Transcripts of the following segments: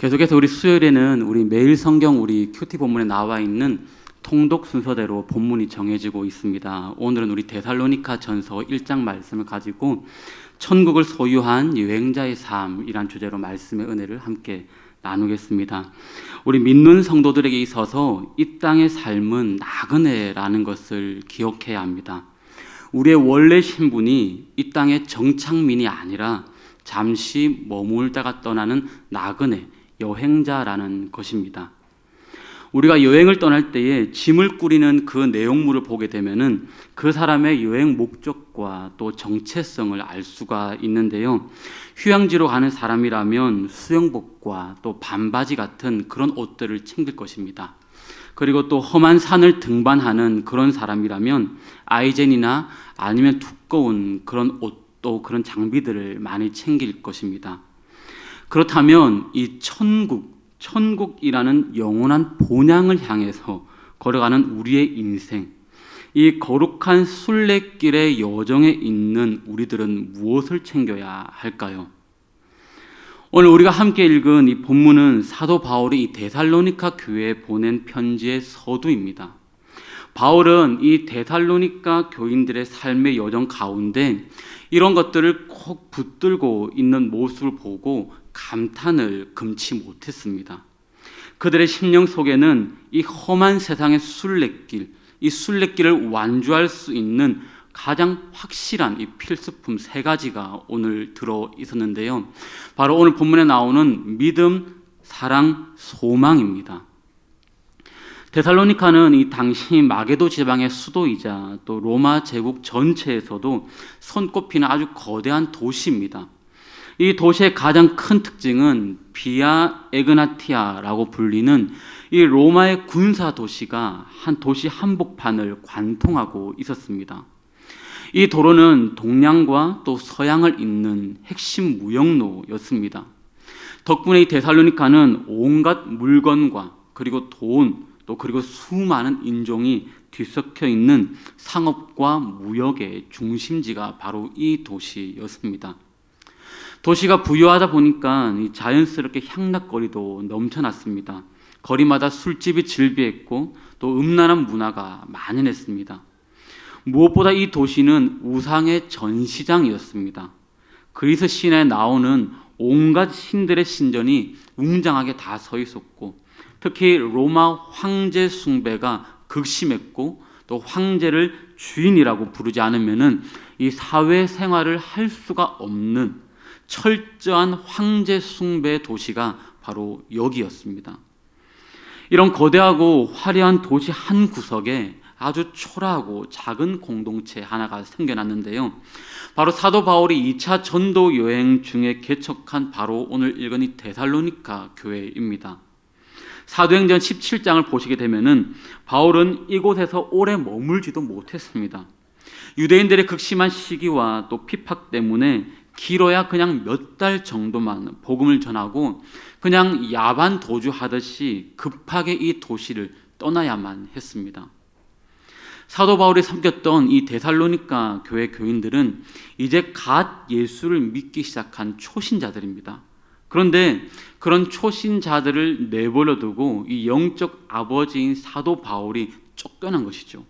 계속해서 우리 수요일에는 우리 매일 성경 우리 큐티 본문에 나와 있는 통독 순서대로 본문이 정해지고 있습니다. 오늘은 우리 데살로니가 전서 1장 말씀을 가지고 천국을 소유한 여행자의 삶이란 주제로 말씀의 은혜를 함께 나누겠습니다. 우리 믿는 성도들에게 있어서 이 땅의 삶은 나그네라는 것을 기억해야 합니다. 우리의 원래 신분이 이 땅의 정착민이 아니라 잠시 머물다가 떠나는 나그네, 여행자라는 것입니다. 우리가 여행을 떠날 때에 짐을 꾸리는 그 내용물을 보게 되면은 그 사람의 여행 목적과 또 정체성을 알 수가 있는데요. 휴양지로 가는 사람이라면 수영복과 또 반바지 같은 그런 옷들을 챙길 것입니다. 그리고 또 험한 산을 등반하는 그런 사람이라면 아이젠이나 아니면 두꺼운 그런 옷도 그런 장비들을 많이 챙길 것입니다. 그렇다면 이 천국이라는 영원한 본향을 향해서 걸어가는 우리의 인생, 이 거룩한 순례길의 여정에 있는 우리들은 무엇을 챙겨야 할까요? 오늘 우리가 함께 읽은 이 본문은 사도 바울이 이 데살로니가 교회에 보낸 편지의 서두입니다. 바울은 이 데살로니가 교인들의 삶의 여정 가운데 이런 것들을 꼭 붙들고 있는 모습을 보고 감탄을 금치 못했습니다. 그들의 심령 속에는 이 험한 세상의 순례길, 이 순례길을 완주할 수 있는 가장 확실한 이 필수품 세 가지가 오늘 들어 있었는데요. 바로 오늘 본문에 나오는 믿음, 사랑, 소망입니다. 데살로니가는 이 당시 마게도 지방의 수도이자 또 로마 제국 전체에서도 손꼽히는 아주 거대한 도시입니다. 이 도시의 가장 큰 특징은 비아 에그나티아라고 불리는 이 로마의 군사 도시가 한 도시 한복판을 관통하고 있었습니다. 이 도로는 동양과 또 서양을 잇는 핵심 무역로였습니다. 덕분에 이 데살로니가는 온갖 물건과 그리고 돈, 또 그리고 수많은 인종이 뒤섞여 있는 상업과 무역의 중심지가 바로 이 도시였습니다. 도시가 부유하다 보니까 자연스럽게 향락거리도 넘쳐났습니다. 거리마다 술집이 즐비했고 또 음란한 문화가 만연했습니다. 무엇보다 이 도시는 우상의 전시장이었습니다. 그리스 신화에 나오는 온갖 신들의 신전이 웅장하게 다 서 있었고 특히 로마 황제 숭배가 극심했고 또 황제를 주인이라고 부르지 않으면은 이 사회 생활을 할 수가 없는 철저한 황제 숭배의 도시가 바로 여기였습니다. 이런 거대하고 화려한 도시 한 구석에 아주 초라하고 작은 공동체 하나가 생겨났는데요. 바로 사도 바울이 2차 전도 여행 중에 개척한 바로 오늘 읽은 이 데살로니가 교회입니다. 사도행전 17장을 보시게 되면은 바울은 이곳에서 오래 머물지도 못했습니다. 유대인들의 극심한 시기와 또 핍박 때문에 길어야 그냥 몇 달 정도만 복음을 전하고 그냥 야반 도주하듯이 급하게 이 도시를 떠나야만 했습니다. 사도 바울이 섬겼던 이 데살로니가 교회 교인들은 이제 갓 예수를 믿기 시작한 초신자들입니다. 그런데 그런 초신자들을 내버려 두고 이 영적 아버지인 사도 바울이 쫓겨난 것이죠.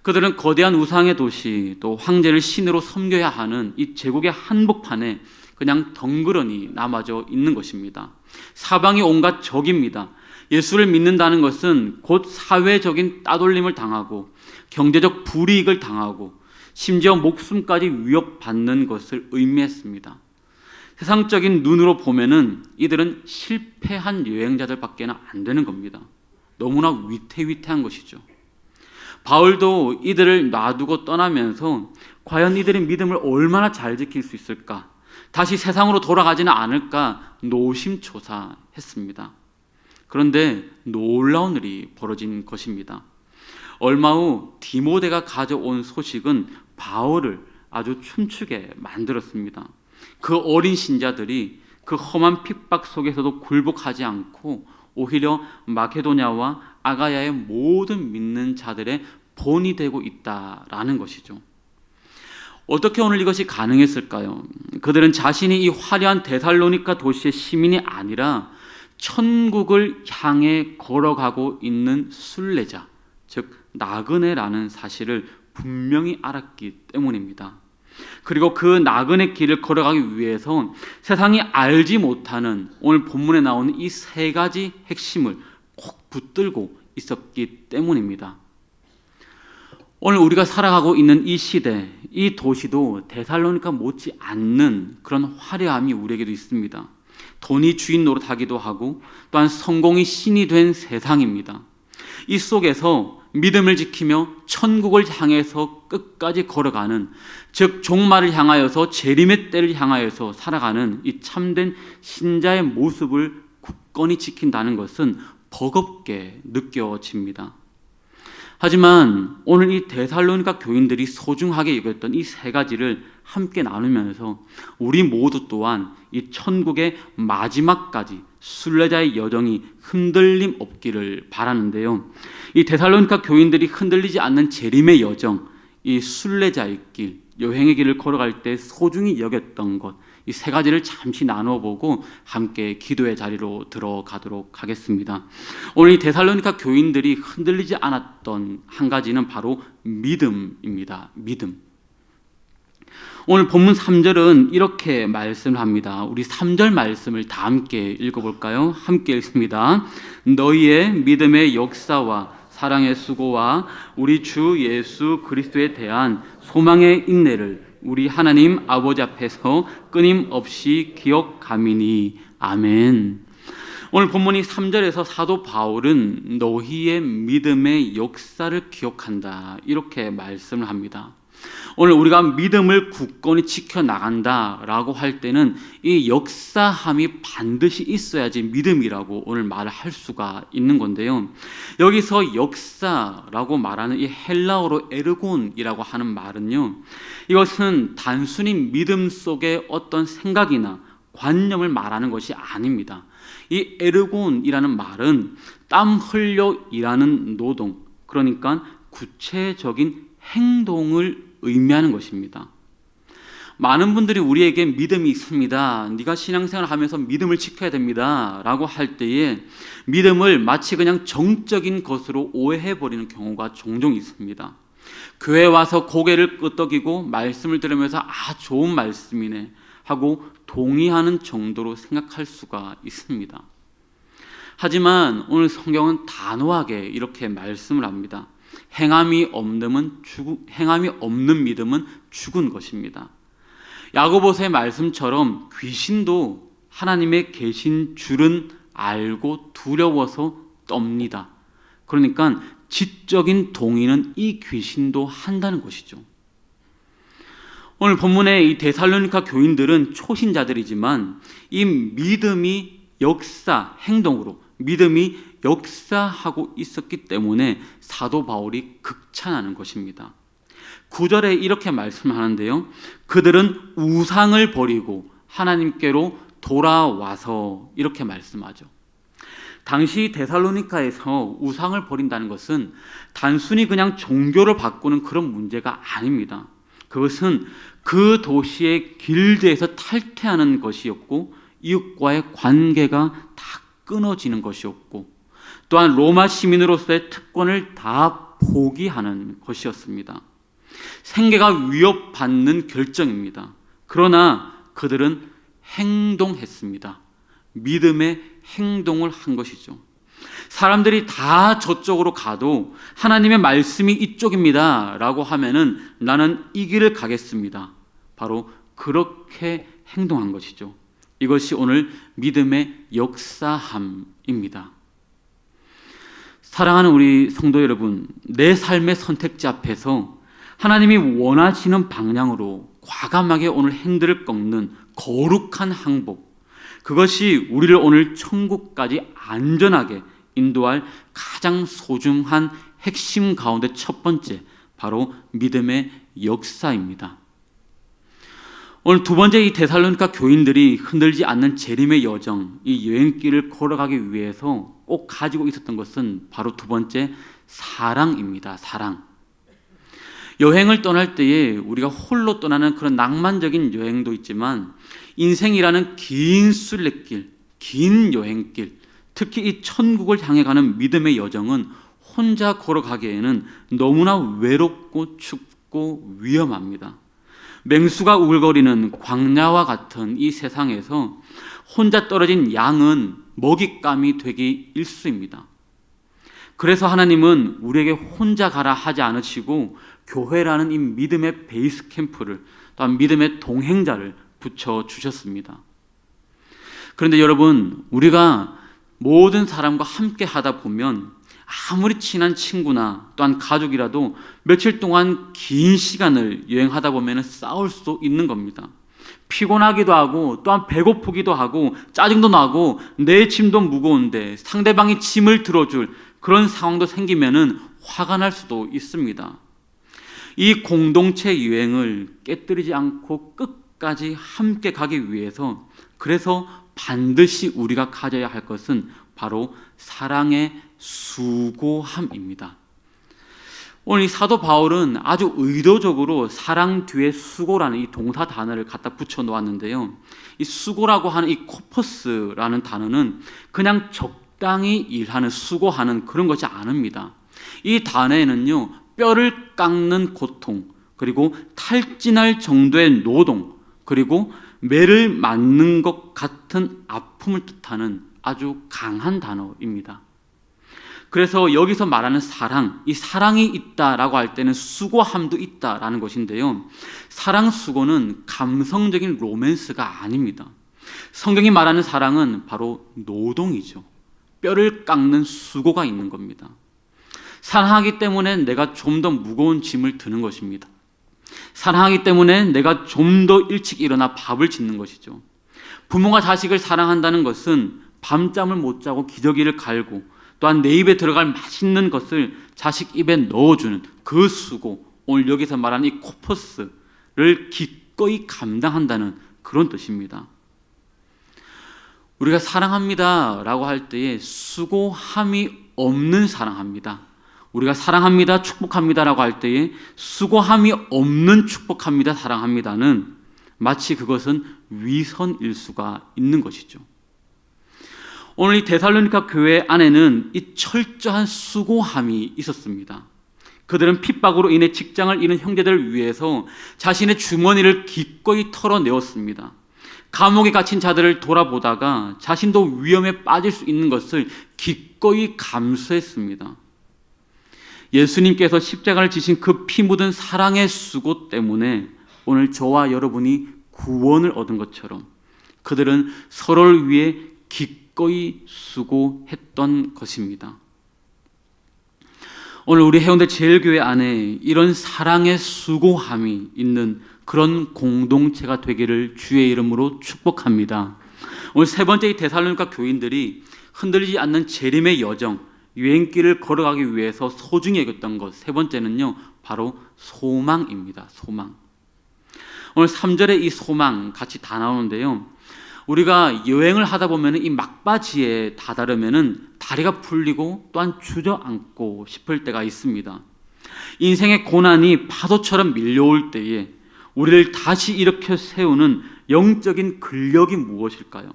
그들은 거대한 우상의 도시 또 황제를 신으로 섬겨야 하는 이 제국의 한복판에 그냥 덩그러니 남아져 있는 것입니다. 사방이 온갖 적입니다. 예수를 믿는다는 것은 곧 사회적인 따돌림을 당하고 경제적 불이익을 당하고 심지어 목숨까지 위협받는 것을 의미했습니다. 세상적인 눈으로 보면은 이들은 실패한 여행자들밖에 안 되는 겁니다. 너무나 위태위태한 것이죠. 바울도 이들을 놔두고 떠나면서 과연 이들의 믿음을 얼마나 잘 지킬 수 있을까? 다시 세상으로 돌아가지는 않을까 노심초사했습니다. 그런데 놀라운 일이 벌어진 것입니다. 얼마 후 디모데가 가져온 소식은 바울을 아주 춤추게 만들었습니다. 그 어린 신자들이 그 험한 핍박 속에서도 굴복하지 않고 오히려 마케도냐와 아가야의 모든 믿는 자들의 본이 되고 있다라는 것이죠. 어떻게 오늘 이것이 가능했을까요? 그들은 자신이 이 화려한 데살로니가 도시의 시민이 아니라 천국을 향해 걸어가고 있는 순례자, 즉 나그네라는 사실을 분명히 알았기 때문입니다. 그리고 그 나그네 길을 걸어가기 위해서 세상이 알지 못하는 오늘 본문에 나오는 이 세 가지 핵심을 꼭 붙들고 있었기 때문입니다. 오늘 우리가 살아가고 있는 이 시대, 이 도시도 데살로니가 못지 않는 그런 화려함이 우리에게도 있습니다. 돈이 주인 노릇하기도 하고 또한 성공이 신이 된 세상입니다. 이 속에서 믿음을 지키며 천국을 향해서 끝까지 걸어가는, 즉 종말을 향하여서 재림의 때를 향하여서 살아가는 이 참된 신자의 모습을 굳건히 지킨다는 것은 버겁게 느껴집니다. 하지만 오늘 이 데살로니가 교인들이 소중하게 여겼던 이 세 가지를 함께 나누면서 우리 모두 또한 이 천국의 마지막까지 순례자의 여정이 흔들림 없기를 바라는데요. 이 데살로니가 교인들이 흔들리지 않는 재림의 여정, 이 순례자의 길, 여행의 길을 걸어갈 때 소중히 여겼던 것, 이 세 가지를 잠시 나누어 보고 함께 기도의 자리로 들어가도록 하겠습니다. 오늘 이 데살로니가 교인들이 흔들리지 않았던 한 가지는 바로 믿음입니다. 믿음. 오늘 본문 3절은 이렇게 말씀을 합니다. 우리 3절 말씀을 다 함께 읽어볼까요? 함께 읽습니다. 너희의 믿음의 역사와 사랑의 수고와 우리 주 예수 그리스도에 대한 소망의 인내를 우리 하나님 아버지 앞에서 끊임없이 기억하미니. 아멘. 오늘 본문이 3절에서 사도 바울은 너희의 믿음의 역사를 기억한다, 이렇게 말씀을 합니다. 오늘 우리가 믿음을 굳건히 지켜나간다라고 할 때는 이 역사함이 반드시 있어야지 믿음이라고 오늘 말을 할 수가 있는 건데요. 여기서 역사라고 말하는 이 헬라어로 에르곤이라고 하는 말은요, 이것은 단순히 믿음 속의 어떤 생각이나 관념을 말하는 것이 아닙니다. 이 에르곤이라는 말은 땀 흘려 일하는 노동, 그러니까 구체적인 행동을 의미하는 것입니다. 많은 분들이 우리에게 믿음이 있습니다, 네가 신앙생활을 하면서 믿음을 지켜야 됩니다 라고 할 때에 믿음을 마치 그냥 정적인 것으로 오해해버리는 경우가 종종 있습니다. 교회 와서 고개를 끄덕이고 말씀을 들으면서 좋은 말씀이네 하고 동의하는 정도로 생각할 수가 있습니다. 하지만 오늘 성경은 단호하게 이렇게 말씀을 합니다. 행함이 없는 믿음은 죽은 것입니다. 야고보서의 말씀처럼 귀신도 하나님의 계신 줄은 알고 두려워서 떱니다. 그러니까 지적인 동의는 이 귀신도 한다는 것이죠. 오늘 본문의 이 데살로니가 교인들은 초신자들이지만 이 믿음이 행동으로 믿음이 역사하고 있었기 때문에 사도 바울이 극찬하는 것입니다. 9절에 이렇게 말씀하는데요. 그들은 우상을 버리고 하나님께로 돌아와서, 이렇게 말씀하죠. 당시 데살로니카에서 우상을 버린다는 것은 단순히 그냥 종교를 바꾸는 그런 문제가 아닙니다. 그것은 그 도시의 길드에서 탈퇴하는 것이었고 이웃과의 관계가 다 끊어지는 것이었고 또한 로마 시민으로서의 특권을 다 포기하는 것이었습니다. 생계가 위협받는 결정입니다. 그러나 그들은 행동했습니다. 믿음의 행동을 한 것이죠. 사람들이 다 저쪽으로 가도 하나님의 말씀이 이쪽입니다 라고 하면은 나는 이 길을 가겠습니다. 바로 그렇게 행동한 것이죠. 이것이 오늘 믿음의 역사함입니다. 사랑하는 우리 성도 여러분, 내 삶의 선택지 앞에서 하나님이 원하시는 방향으로 과감하게 오늘 핸들을 꺾는 거룩한 항복, 그것이 우리를 오늘 천국까지 안전하게 인도할 가장 소중한 핵심 가운데 첫 번째, 바로 믿음의 역사입니다. 오늘 두 번째, 이 데살로니가 교인들이 흔들지 않는 재림의 여정, 이 여행길을 걸어가기 위해서 꼭 가지고 있었던 것은 바로 두 번째, 사랑입니다. 사랑. 여행을 떠날 때에 우리가 홀로 떠나는 그런 낭만적인 여행도 있지만 인생이라는 긴 순례길, 긴 여행길, 특히 이 천국을 향해 가는 믿음의 여정은 혼자 걸어가기에는 너무나 외롭고 춥고 위험합니다. 맹수가 우글거리는 광야와 같은 이 세상에서 혼자 떨어진 양은 먹잇감이 되기 일쑤입니다. 그래서 하나님은 우리에게 혼자 가라 하지 않으시고 교회라는 이 믿음의 베이스 캠프를, 또한 믿음의 동행자를 붙여주셨습니다. 그런데 여러분, 우리가 모든 사람과 함께 하다 보면 아무리 친한 친구나 또한 가족이라도 며칠 동안 긴 시간을 여행하다 보면 싸울 수 있는 겁니다. 피곤하기도 하고 또한 배고프기도 하고 짜증도 나고 내 짐도 무거운데 상대방이 짐을 들어줄 그런 상황도 생기면 화가 날 수도 있습니다. 이 공동체 여행을 깨뜨리지 않고 끝까지 함께 가기 위해서, 그래서 반드시 우리가 가져야 할 것은 바로 사랑의 수고함입니다. 오늘 이 사도 바울은 아주 의도적으로 사랑 뒤에 수고라는 이 동사 단어를 갖다 붙여 놓았는데요. 이 수고라고 하는 이 코퍼스라는 단어는 그냥 적당히 일하는, 수고하는 그런 것이 아닙니다. 이 단어에는요, 뼈를 깎는 고통, 그리고 탈진할 정도의 노동, 그리고 매를 맞는 것 같은 아픔을 뜻하는 아주 강한 단어입니다. 그래서 여기서 말하는 사랑, 이 사랑이 있다라고 할 때는 수고함도 있다라는 것인데요. 사랑 수고는 감성적인 로맨스가 아닙니다. 성경이 말하는 사랑은 바로 노동이죠. 뼈를 깎는 수고가 있는 겁니다. 사랑하기 때문에 내가 좀 더 무거운 짐을 드는 것입니다. 사랑하기 때문에 내가 좀 더 일찍 일어나 밥을 짓는 것이죠. 부모가 자식을 사랑한다는 것은 밤잠을 못 자고 기저귀를 갈고 또한 내 입에 들어갈 맛있는 것을 자식 입에 넣어주는 그 수고, 오늘 여기서 말하는 이 코퍼스를 기꺼이 감당한다는 그런 뜻입니다. 우리가 사랑합니다 라고 할 때에 수고함이 없는 사랑합니다, 우리가 사랑합니다, 축복합니다 라고 할 때에 수고함이 없는 축복합니다, 사랑합니다는 마치 그것은 위선일 수가 있는 것이죠. 오늘 이 데살로니가 교회 안에는 이 철저한 수고함이 있었습니다. 그들은 핍박으로 인해 직장을 잃은 형제들을 위해서 자신의 주머니를 기꺼이 털어내었습니다. 감옥에 갇힌 자들을 돌아보다가 자신도 위험에 빠질 수 있는 것을 기꺼이 감수했습니다. 예수님께서 십자가를 지신 그 피 묻은 사랑의 수고 때문에 오늘 저와 여러분이 구원을 얻은 것처럼 그들은 서로를 위해 기꺼이 수고했던 것입니다. 오늘 우리 해운대 제일교회 안에 이런 사랑의 수고함이 있는 그런 공동체가 되기를 주의 이름으로 축복합니다. 오늘 세 번째, 이 데살로니가 교인들이 흔들리지 않는 재림의 여정, 여행길을 걸어가기 위해서 소중히 여겼던 것, 세 번째는요, 바로 소망입니다. 소망. 오늘 3절에 이 소망 같이 다 나오는데요, 우리가 여행을 하다 보면 이 막바지에 다다르면 다리가 풀리고 또한 주저앉고 싶을 때가 있습니다. 인생의 고난이 파도처럼 밀려올 때에 우리를 다시 일으켜 세우는 영적인 근력이 무엇일까요?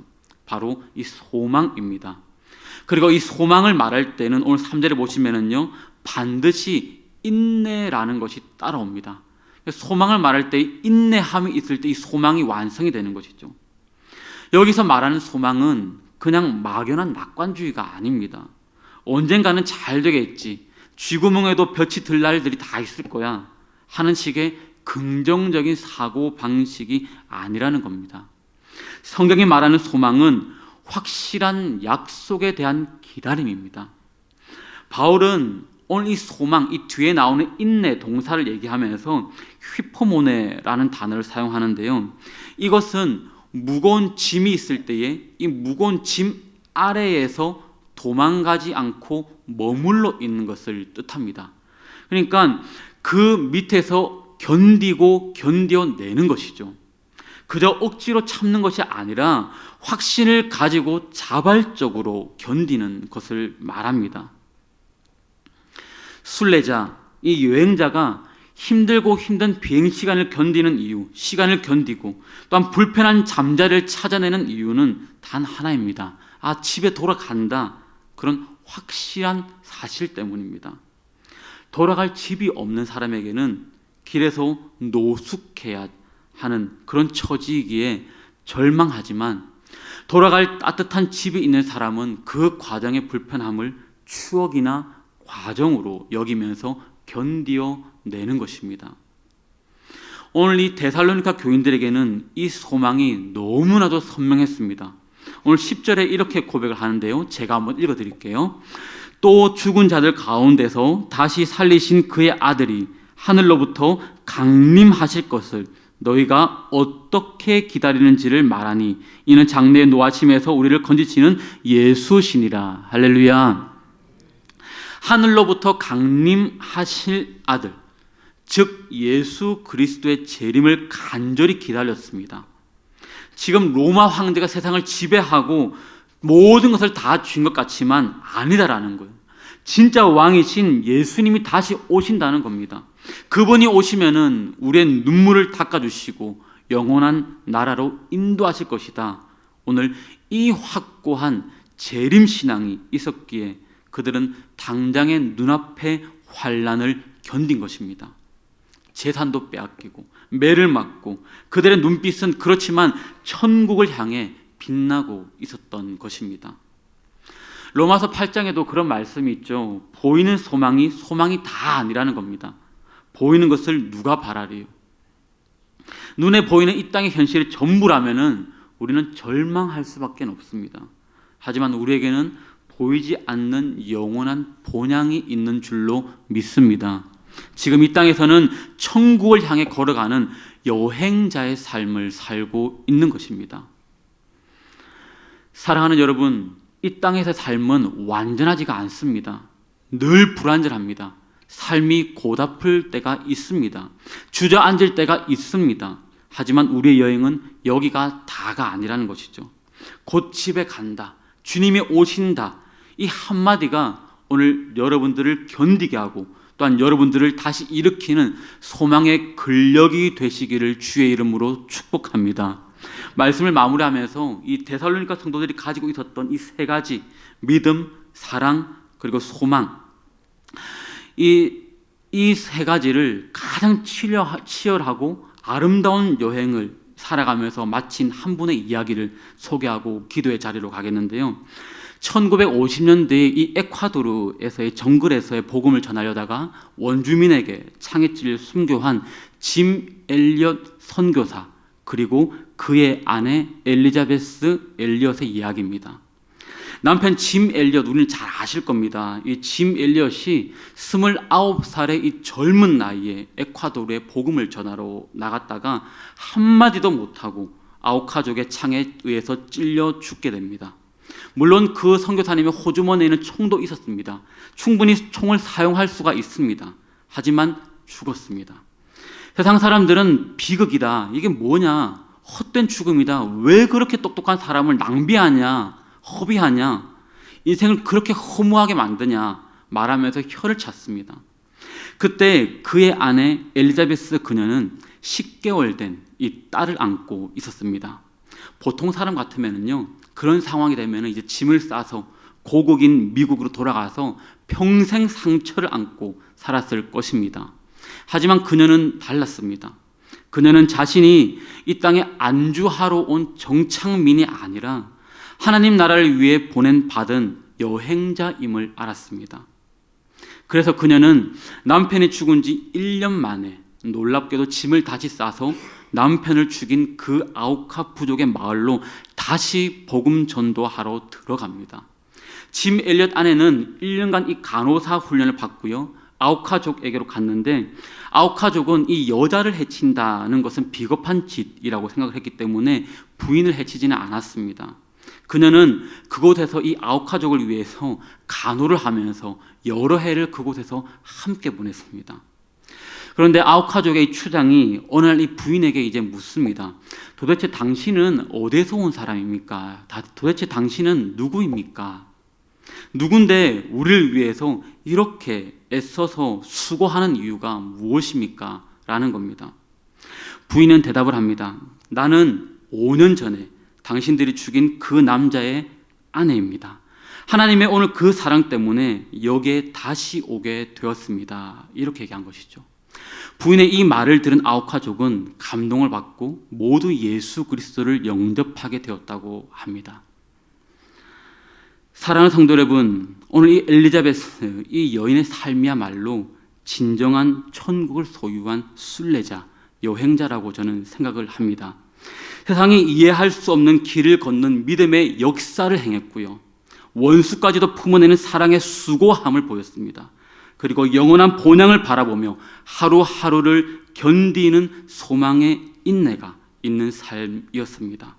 바로 이 소망입니다. 그리고 이 소망을 말할 때는 오늘 3절에 보시면은요, 반드시 인내라는 것이 따라옵니다. 소망을 말할 때 인내함이 있을 때 이 소망이 완성이 되는 것이죠. 여기서 말하는 소망은 그냥 막연한 낙관주의가 아닙니다. 언젠가는 잘 되겠지, 쥐구멍에도 볕이 들 날들이 다 있을 거야 하는 식의 긍정적인 사고 방식이 아니라는 겁니다. 성경이 말하는 소망은 확실한 약속에 대한 기다림입니다. 바울은 오늘 이 소망, 이 뒤에 나오는 인내 동사를 얘기하면서 휘포모네라는 단어를 사용하는데요, 이것은 무거운 짐이 있을 때에 이 무거운 짐 아래에서 도망가지 않고 머물러 있는 것을 뜻합니다. 그러니까 그 밑에서 견뎌내는 것이죠. 그저 억지로 참는 것이 아니라 확신을 가지고 자발적으로 견디는 것을 말합니다. 순례자, 이 여행자가 힘들고 힘든 비행 시간을 견디는 이유, 시간을 견디고 또한 불편한 잠자리를 찾아내는 이유는 단 하나입니다. 아, 집에 돌아간다. 그런 확실한 사실 때문입니다. 돌아갈 집이 없는 사람에게는 길에서 노숙해야 하는 그런 처지이기에 절망하지만, 돌아갈 따뜻한 집이 있는 사람은 그 과정의 불편함을 추억이나 과정으로 여기면서 견디어내는 것입니다. 오늘 이 데살로니가 교인들에게는 이 소망이 너무나도 선명했습니다. 오늘 10절에 이렇게 고백을 하는데요, 제가 한번 읽어드릴게요. 또 죽은 자들 가운데서 다시 살리신 그의 아들이 하늘로부터 강림하실 것을 너희가 어떻게 기다리는지를 말하니 이는 장래의 노하심에서 우리를 건지시는 예수시니라. 할렐루야. 하늘로부터 강림하실 아들, 즉 예수 그리스도의 재림을 간절히 기다렸습니다. 지금 로마 황제가 세상을 지배하고 모든 것을 다 쥔 것 같지만 아니다라는 거예요. 진짜 왕이신 예수님이 다시 오신다는 겁니다. 그분이 오시면은 우리의 눈물을 닦아주시고 영원한 나라로 인도하실 것이다. 오늘 이 확고한 재림신앙이 있었기에 그들은 당장의 눈앞의 환난을 견딘 것입니다. 재산도 빼앗기고 매를 맞고 그들의 눈빛은 그렇지만 천국을 향해 빛나고 있었던 것입니다. 로마서 8장에도 그런 말씀이 있죠. 보이는 소망이 다 아니라는 겁니다. 보이는 것을 누가 바라리요? 눈에 보이는 이 땅의 현실이 전부라면은 우리는 절망할 수밖에 없습니다. 하지만 우리에게는 보이지 않는 영원한 본향이 있는 줄로 믿습니다. 지금 이 땅에서는 천국을 향해 걸어가는 여행자의 삶을 살고 있는 것입니다. 사랑하는 여러분, 이 땅에서의 삶은 완전하지가 않습니다. 늘 불완전합니다. 삶이 고달플 때가 있습니다. 주저앉을 때가 있습니다. 하지만 우리의 여행은 여기가 다가 아니라는 것이죠. 곧 집에 간다. 주님이 오신다. 이 한마디가 오늘 여러분들을 견디게 하고 또한 여러분들을 다시 일으키는 소망의 근력이 되시기를 주의 이름으로 축복합니다. 말씀을 마무리하면서 이 데살로니가 성도들이 가지고 있었던 이 세 가지, 믿음, 사랑, 그리고 소망, 이 세 가지를 가장 치열하고 아름다운 여행을 살아가면서 마친 한 분의 이야기를 소개하고 기도의 자리로 가겠는데요. 1950년대에 이 에콰도르에서의 정글에서의 복음을 전하려다가 원주민에게 창에 찔려 순교한 짐 엘리엇 선교사, 그리고 그의 아내 엘리자베스 엘리엇의 이야기입니다. 남편 짐 엘리엇, 우리는 잘 아실 겁니다. 이 짐 엘리엇이 29살의 이 젊은 나이에 에콰도르에 복음을 전하러 나갔다가 한마디도 못하고 아우카족의 창에 의해서 찔려 죽게 됩니다. 물론 그 선교사님의 호주머니에는 총도 있었습니다. 충분히 총을 사용할 수가 있습니다. 하지만 죽었습니다. 세상 사람들은 비극이다. 이게 뭐냐? 헛된 죽음이다. 왜 그렇게 똑똑한 사람을 낭비하냐? 허비하냐? 인생을 그렇게 허무하게 만드냐? 말하면서 혀를 찼습니다. 그때 그의 아내 엘리자베스 그녀는 10개월 된 이 딸을 안고 있었습니다. 보통 사람 같으면요, 그런 상황이 되면 이제 짐을 싸서 고국인 미국으로 돌아가서 평생 상처를 안고 살았을 것입니다. 하지만 그녀는 달랐습니다. 그녀는 자신이 이 땅에 안주하러 온 정착민이 아니라 하나님 나라를 위해 받은 여행자임을 알았습니다. 그래서 그녀는 남편이 죽은 지 1년 만에 놀랍게도 짐을 다시 싸서 남편을 죽인 그 아우카 부족의 마을로 다시 복음 전도하러 들어갑니다. 짐 엘리엇 아내는 1년간 이 간호사 훈련을 받고요, 아우카족에게로 갔는데, 아우카족은 이 여자를 해친다는 것은 비겁한 짓이라고 생각을 했기 때문에 부인을 해치지는 않았습니다. 그녀는 그곳에서 이 아우카족을 위해서 간호를 하면서 여러 해를 그곳에서 함께 보냈습니다. 그런데 아우카족의 추장이 어느 날 이 부인에게 이제 묻습니다. 도대체 당신은 어디서 온 사람입니까? 도대체 당신은 누구입니까? 누군데 우리를 위해서 이렇게 애써서 수고하는 이유가 무엇입니까? 라는 겁니다. 부인은 대답을 합니다. 나는 5년 전에 당신들이 죽인 그 남자의 아내입니다. 하나님의 오늘 그 사랑 때문에 여기에 다시 오게 되었습니다. 이렇게 얘기한 것이죠. 부인의 이 말을 들은 아우카족은 감동을 받고 모두 예수 그리스도를 영접하게 되었다고 합니다. 사랑하는 성도 여러분, 오늘 이 엘리자베스, 이 여인의 삶이야말로 진정한 천국을 소유한 순례자, 여행자라고 저는 생각을 합니다. 세상이 이해할 수 없는 길을 걷는 믿음의 역사를 행했고요. 원수까지도 품어내는 사랑의 수고함을 보였습니다. 그리고 영원한 본향을 바라보며 하루하루를 견디는 소망의 인내가 있는 삶이었습니다.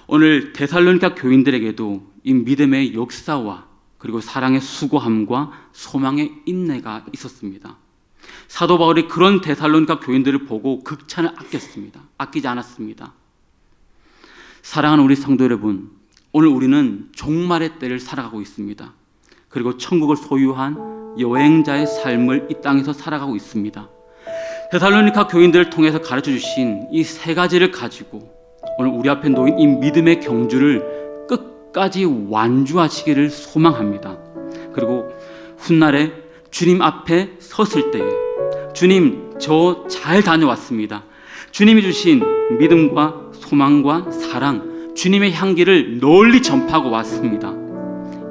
오늘 데살로니가 교인들에게도 이 믿음의 역사와 그리고 사랑의 수고함과 소망의 인내가 있었습니다. 사도 바울이 그런 데살로니가 교인들을 보고 극찬을 아끼지 않았습니다. 사랑하는 우리 성도 여러분, 오늘 우리는 종말의 때를 살아가고 있습니다. 그리고 천국을 소유한 여행자의 삶을 이 땅에서 살아가고 있습니다. 데살로니가 교인들을 통해서 가르쳐 주신 이 세 가지를 가지고 오늘 우리 앞에 놓인 이 믿음의 경주를 끝까지 완주하시기를 소망합니다. 그리고 훗날에 주님 앞에 섰을 때에 주님, 저 잘 다녀왔습니다. 주님이 주신 믿음과 소망과 사랑, 주님의 향기를 널리 전파하고 왔습니다.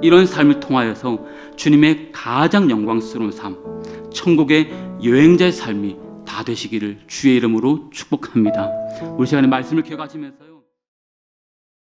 이런 삶을 통하여서 주님의 가장 영광스러운 삶, 천국의 여행자의 삶이 다 되시기를 주의 이름으로 축복합니다. 우리 시간에 말씀을 기억하시면서요.